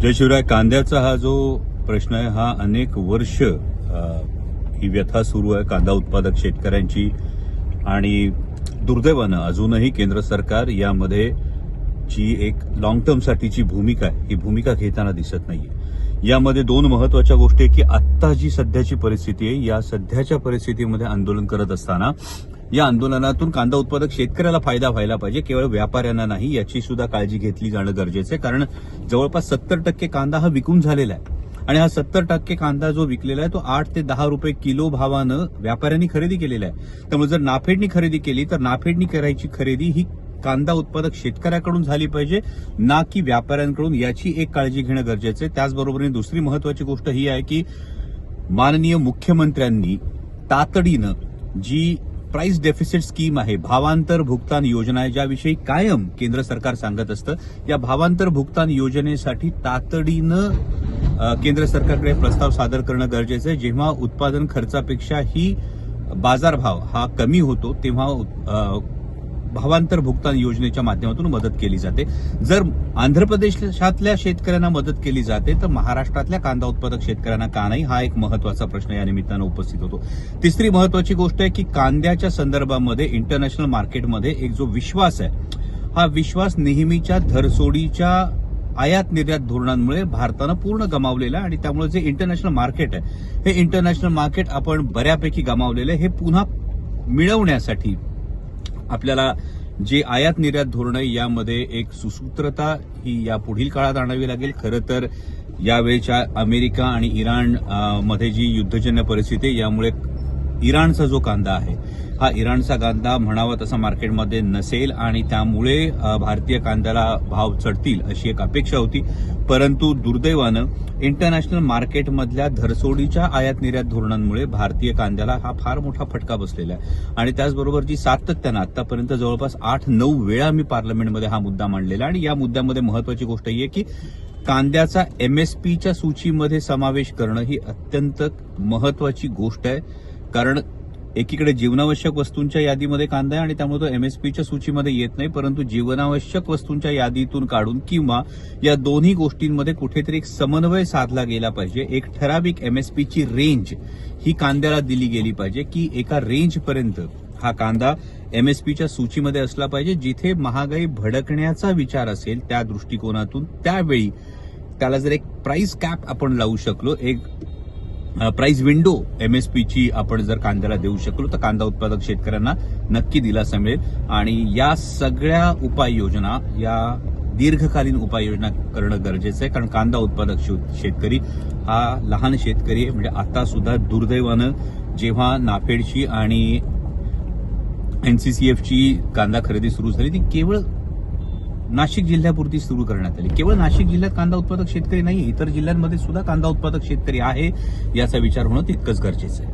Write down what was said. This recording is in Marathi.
जय शिवराय. कांद्याचा हा जो प्रश्न आहे हा अनेक वर्ष ही व्यथा सुरू आहे कांदा उत्पादक शेतकऱ्यांची. आणि दुर्दैवानं अजूनही केंद्र सरकार यामध्ये जी एक लॉंग टर्म साठीची भूमिका आहे ही भूमिका घेताना दिसत नाहीये. यामध्ये दोन महत्वाच्या गोष्टी आहे की आत्ता जी सध्याची परिस्थिती आहे या सध्याच्या परिस्थितीमध्ये आंदोलन करत असताना या आंदोलनातून कांदा उत्पादक शेतकऱ्याला फायदा व्हायला पाहिजे, केवळ व्यापाऱ्यांना नाही, याची सुद्धा काळजी घेतली जाणं गरजेचं आहे. कारण जवळपास 70% कांदा हा विकून झालेला आहे आणि हा 70% कांदा जो विकलेला आहे तो 8 ते 10 रुपये किलो भावानं व्यापाऱ्यांनी खरेदी केलेला आहे. त्यामुळे जर नाफेडनी खरेदी केली तर नाफेडनी करायची खरेदी ही कांदा उत्पादक शेतकऱ्याकडून झाली पाहिजे, ना की व्यापाऱ्यांकडून. याची एक काळजी घेणं गरजेचं आहे. त्याचबरोबरीने दुसरी महत्वाची गोष्ट ही आहे की माननीय मुख्यमंत्र्यांनी तातडीनं जी प्राइस डेफिसिट स्कीम आहे, भावांतर भुगतान योजना आहे, ज्याविषयी कायम केंद्र सरकार सांगत असतं, या भावांतर भुगतान योजनेसाठी तातडीनं केंद्र सरकारकडे प्रस्ताव सादर करणं गरजेचं आहे. जेव्हा उत्पादन खर्चापेक्षा ही बाजारभाव हा कमी होतो तेव्हा भावांतर भुगतान योजनेच्या माध्यमातून मदत केली जाते. जर आंध्र प्रदेशातल्या शेतकऱ्यांना मदत केली जाते तर महाराष्ट्रातल्या कांदा उत्पादक शेतकऱ्यांना का नाही, हा एक महत्वाचा प्रश्न या निमित्तानं उपस्थित होतो. तिसरी महत्वाची गोष्ट आहे की कांद्याच्या संदर्भामध्ये इंटरनॅशनल मार्केटमध्ये एक जो विश्वास आहे हा विश्वास नेहमीच्या धरसोडीच्या आयात निर्यात धोरणांमुळे भारतानं पूर्ण गमावलेला आहे. आणि त्यामुळे जे इंटरनॅशनल मार्केट आहे हे इंटरनॅशनल मार्केट आपण बऱ्यापैकी गमावलेलं आहे. हे पुन्हा मिळवण्यासाठी आपल्याला जे आयात निर्यात धोरण आहे यामध्ये एक सुसूत्रता ही या पुढील काळात आणावी लागेल. खरं तर यावेळेच्या अमेरिका आणि इराण मध्ये जी युद्धजन्य परिस्थिती आहे यामुळे इराणचा जो कांदा आहे हा इराणचा कांदा म्हणावा तसा मार्केटमध्ये नसेल आणि त्यामुळे भारतीय कांद्याला भाव चढतील अशी एक अपेक्षा होती. परंतु दुर्दैवानं इंटरनॅशनल मार्केटमधल्या धरसोडीच्या आयात निर्यात धोरणांमुळे भारतीय कांद्याला हा फार मोठा फटका बसलेला आहे. आणि त्याचबरोबर जी सातत्यानं आतापर्यंत जवळपास 8-9 वेळा मी पार्लमेंटमध्ये हा मुद्दा मांडलेला आणि या मुद्द्यामध्ये महत्वाची गोष्ट ही आहे की कांद्याचा एमएसपीच्या सूचीमध्ये समावेश करणं ही अत्यंत महत्वाची गोष्ट आहे. कारण एकीकडे जीवनावश्यक वस्तूंच्या यादीमध्ये कांदा आहे आणि त्यामुळे तो एमएसपीच्या सूचीमध्ये येत नाही, परंतु जीवनावश्यक वस्तूंच्या यादीतून काढून किंवा या दोन्ही गोष्टींमध्ये कुठेतरी एक समन्वय साधला गेला पाहिजे. एक ठराविक एमएसपीची रेंज ही कांद्याला दिली गेली पाहिजे की एका रेंजपर्यंत हा कांदा एमएसपीच्या सूचीमध्ये असला पाहिजे. जिथे महागाई भडकण्याचा विचार असेल त्या दृष्टिकोनातून त्यावेळी त्याला जर एक प्राइस कॅप आपण लावू शकलो, एक प्राइस विंडो एमएसपीची आपण जर कांद्याला देऊ शकलो तर कांदा उत्पादक शेतकऱ्यांना नक्की दिलासा मिळेल. आणि या सगळ्या उपाययोजना या दीर्घकालीन उपाययोजना करणं गरजेचं आहे. कारण कांदा उत्पादक शेतकरी हा लहान शेतकरी आहे. म्हणजे आता सुद्धा दुर्दैवानं जेव्हा नाफेडची आणि एनसीसीएफची कांदा खरेदी सुरू झाली ती केवळ नाशिक जिल्ह्यापुरती सुरू करण्यात आली. केवळ नाशिक जिल्ह्यात कांदा उत्पादक शेतकरी नाही, इतर जिल्ह्यांमध्ये सुद्धा कांदा उत्पादक शेतकरी आहे याचा विचार होणं तितकंच गरजेचं आहे.